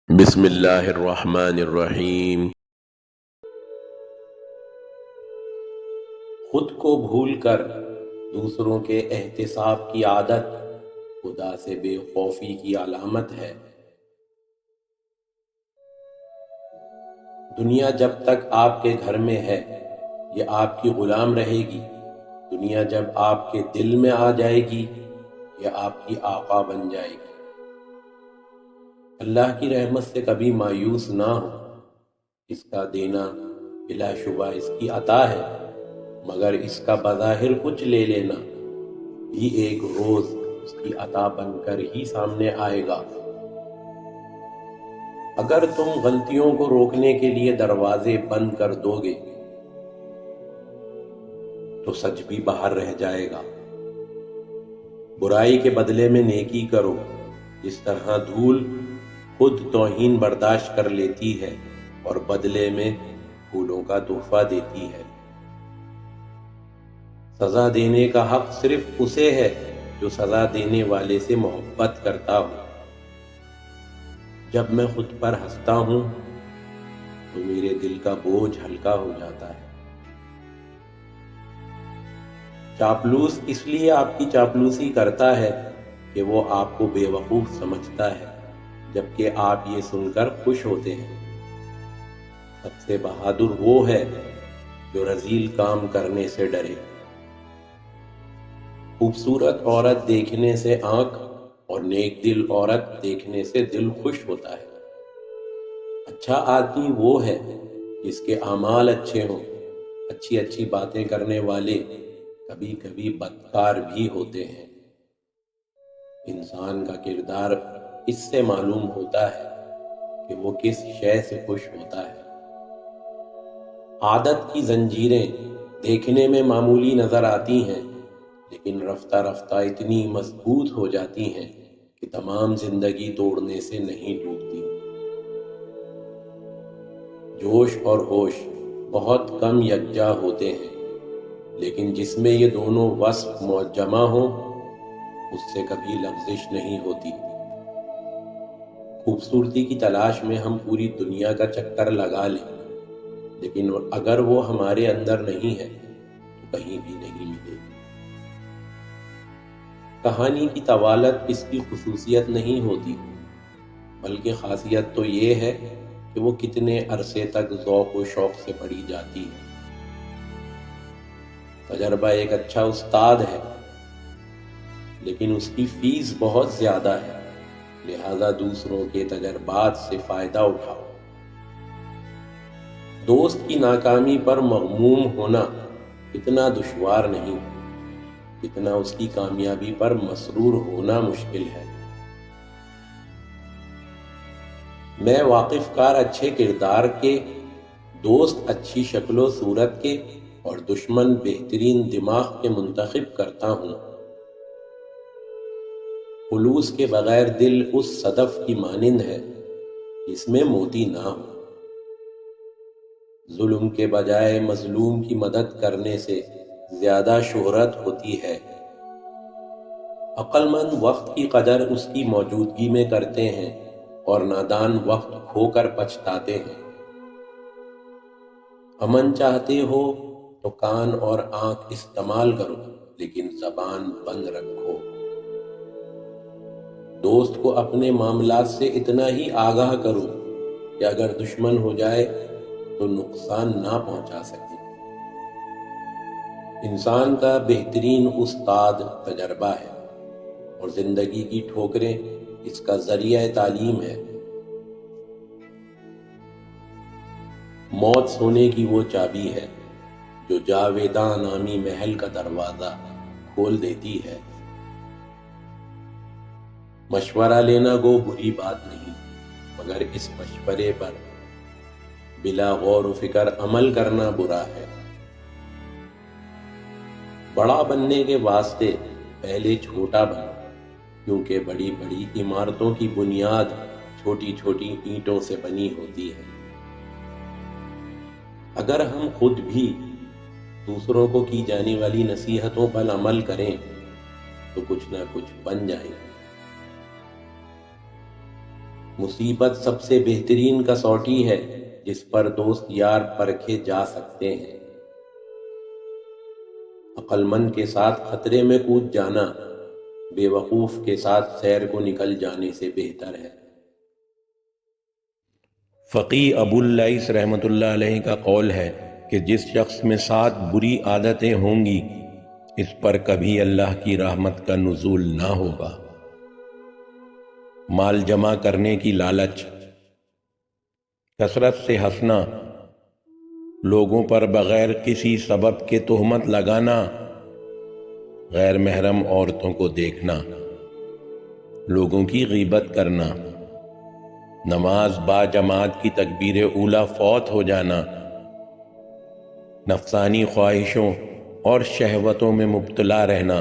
بسم اللہ الرحمن الرحیم۔ خود کو بھول کر دوسروں کے احتساب کی عادت خدا سے بے خوفی کی علامت ہے۔ دنیا جب تک آپ کے گھر میں ہے یہ آپ کی غلام رہے گی، دنیا جب آپ کے دل میں آ جائے گی یہ آپ کی آقا بن جائے گی۔ اللہ کی رحمت سے کبھی مایوس نہ ہو، اس کا دینا بلا شبہ اس کی عطا ہے، مگر اس کا بظاہر کچھ لے لینا بھی ایک روز اس کی عطا بن کر ہی سامنے آئے گا۔ اگر تم غلطیوں کو روکنے کے لیے دروازے بند کر دو گے تو سچ بھی باہر رہ جائے گا۔ برائی کے بدلے میں نیکی کرو، جس طرح دھول خود توہین برداشت کر لیتی ہے اور بدلے میں پھولوں کا تحفہ دیتی ہے۔ سزا دینے کا حق صرف اسے ہے جو سزا دینے والے سے محبت کرتا ہو۔ جب میں خود پر ہنستا ہوں تو میرے دل کا بوجھ ہلکا ہو جاتا ہے۔ چاپلوس اس لیے آپ کی چاپلوسی کرتا ہے کہ وہ آپ کو بے وقوف سمجھتا ہے، جبکہ آپ یہ سن کر خوش ہوتے ہیں۔ سب سے بہادر وہ ہے جو رذیل کام کرنے سے ڈرے۔ خوبصورت عورت دیکھنے سے آنکھ اور نیک دل عورت دیکھنے سے دل خوش ہوتا ہے۔ اچھا آدمی وہ ہے جس کے اعمال اچھے ہوں۔ اچھی اچھی باتیں کرنے والے کبھی کبھی بدکار بھی ہوتے ہیں۔ انسان کا کردار اس سے معلوم ہوتا ہے کہ وہ کس شے سے خوش ہوتا ہے۔ عادت کی زنجیریں دیکھنے میں معمولی نظر آتی ہیں، لیکن رفتہ رفتہ اتنی مضبوط ہو جاتی ہیں کہ تمام زندگی توڑنے سے نہیں ٹوٹتی۔ جوش اور ہوش بہت کم یکجا ہوتے ہیں، لیکن جس میں یہ دونوں وصف جمع ہوں اس سے کبھی لغزش نہیں ہوتی۔ خوبصورتی کی تلاش میں ہم پوری دنیا کا چکر لگا لیں، لیکن اگر وہ ہمارے اندر نہیں ہے تو کہیں بھی نہیں ملے گی۔ کہانی کی طوالت اس کی خصوصیت نہیں ہوتی، بلکہ خاصیت تو یہ ہے کہ وہ کتنے عرصے تک ذوق و شوق سے پڑھی جاتی ہے۔ تجربہ ایک اچھا استاد ہے، لیکن اس کی فیس بہت زیادہ ہے، لہذا دوسروں کے تجربات سے فائدہ اٹھاؤ۔ دوست کی ناکامی پر مغموم ہونا اتنا دشوار نہیں جتنا اس کی کامیابی پر مسرور ہونا مشکل ہے۔ میں واقف کار اچھے کردار کے، دوست اچھی شکل و صورت کے اور دشمن بہترین دماغ کے منتخب کرتا ہوں۔ خلوص کے بغیر دل اس صدف کی مانند ہے جس میں موتی نہ ہو۔ ظلم کے بجائے مظلوم کی مدد کرنے سے زیادہ شہرت ہوتی ہے۔ عقل مند وقت کی قدر اس کی موجودگی میں کرتے ہیں اور نادان وقت کھو کر پچھتاتے ہیں۔ امن چاہتے ہو تو کان اور آنکھ استعمال کرو، لیکن زبان بند رکھو۔ دوست کو اپنے معاملات سے اتنا ہی آگاہ کرو کہ اگر دشمن ہو جائے تو نقصان نہ پہنچا سکے۔ انسان کا بہترین استاد تجربہ ہے اور زندگی کی ٹھوکریں اس کا ذریعہ تعلیم ہے۔ موت سونے کی وہ چابی ہے جو جاویداں نامی محل کا دروازہ کھول دیتی ہے۔ مشورہ لینا گو بری بات نہیں، مگر اس مشورے پر بلا غور و فکر عمل کرنا برا ہے۔ بڑا بننے کے واسطے پہلے چھوٹا بنو، کیونکہ بڑی بڑی عمارتوں کی بنیاد چھوٹی چھوٹی اینٹوں سے بنی ہوتی ہے۔ اگر ہم خود بھی دوسروں کو کی جانے والی نصیحتوں پر عمل کریں تو کچھ نہ کچھ بن جائیں گے۔ مصیبت سب سے بہترین کسوٹی ہے جس پر دوست یار پرکھے جا سکتے ہیں۔ عقل مند کے ساتھ خطرے میں کود جانا بے وقوف کے ساتھ سیر کو نکل جانے سے بہتر ہے۔ فقی ابو الليث رحمۃ اللہ علیہ کا قول ہے کہ جس شخص میں 7 بری عادتیں ہوں گی اس پر کبھی اللہ کی رحمت کا نزول نہ ہوگا۔ مال جمع کرنے کی لالچ، کثرت سے ہنسنا، لوگوں پر بغیر کسی سبب کے تہمت لگانا، غیر محرم عورتوں کو دیکھنا، لوگوں کی غیبت کرنا، نماز با جماعت کی تکبیر اولیٰ فوت ہو جانا، نفسانی خواہشوں اور شہوتوں میں مبتلا رہنا،